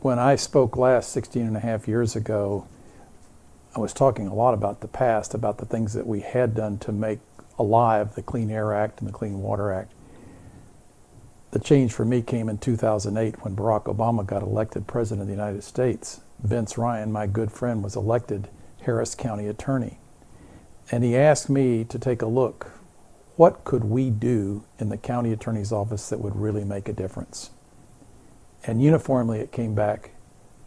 When I spoke last 16 and a half years ago, I was talking a lot about the past, about the things that we had done to make alive the Clean Air Act and the Clean Water Act. The change for me came in 2008 when Barack Obama got elected President of the United States. Vince Ryan, my good friend, was elected Harris County Attorney. And he asked me to take a look. What could we do in the county attorney's office that would really make a difference? And uniformly it came back,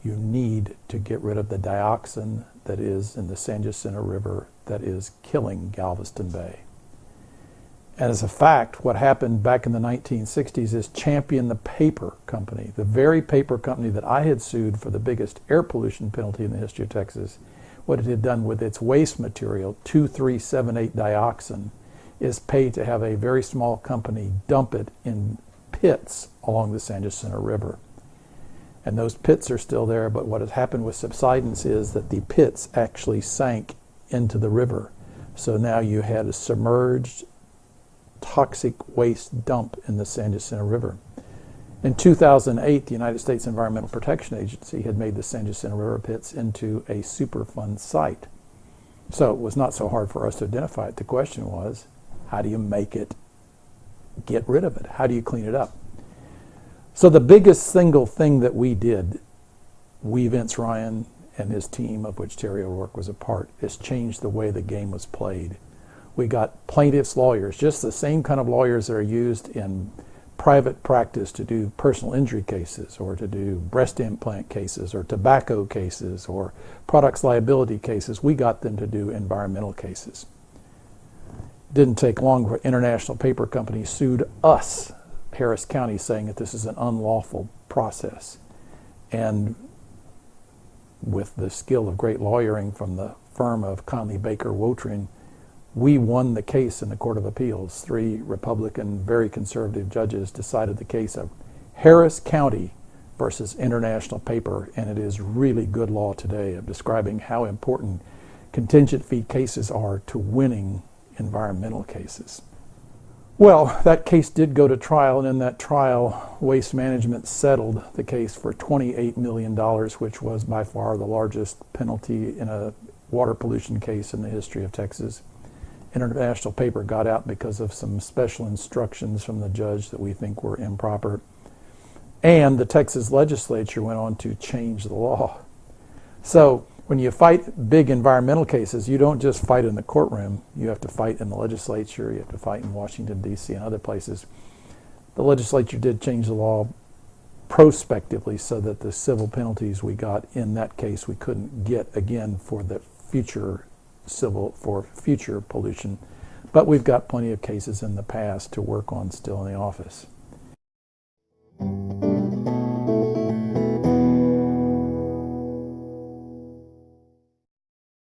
you need to get rid of the dioxin that is in the San Jacinto River that is killing Galveston Bay. And as a fact, what happened back in the 1960s is Champion, the paper company, the very paper company that I had sued for the biggest air pollution penalty in the history of Texas, what it had done with its waste material, 2,3,7,8 dioxin, is paid to have a very small company dump it in pits along the San Jacinto River. And those pits are still there, but what has happened with subsidence is that the pits actually sank into the river. So now you had a submerged toxic waste dump in the San Jacinto River. In 2008, the United States Environmental Protection Agency had made the San Jacinto River pits into a Superfund site. So it was not so hard for us to identify it. The question was, how do you make it, get rid of it? How do you clean it up? So the biggest single thing that we did, Vince Ryan and his team, of which Terry O'Rourke was a part, is change the way the game was played. We got plaintiffs' lawyers, just the same kind of lawyers that are used in private practice to do personal injury cases or to do breast implant cases or tobacco cases or products liability cases. We got them to do environmental cases. Didn't take long for International Paper Company sued us, Harris County, saying that this is an unlawful process. And with the skill of great lawyering from the firm of Conley Baker Wotrin, we won the case in the Court of Appeals. 3 Republican, very conservative judges decided the case of Harris County versus International Paper, and it is really good law today of describing how important contingent fee cases are to winning environmental cases. Well, that case did go to trial, and in that trial, Waste Management settled the case for $28 million, which was by far the largest penalty in a water pollution case in the history of Texas. International Paper got out because of some special instructions from the judge that we think were improper. And the Texas legislature went on to change the law. So when you fight big environmental cases, you don't just fight in the courtroom. You have to fight in the legislature. You have to fight in Washington, D.C. and other places. The legislature did change the law prospectively so that the civil penalties we got in that case we couldn't get again for the future future pollution. But we've got plenty of cases in the past to work on still in the office.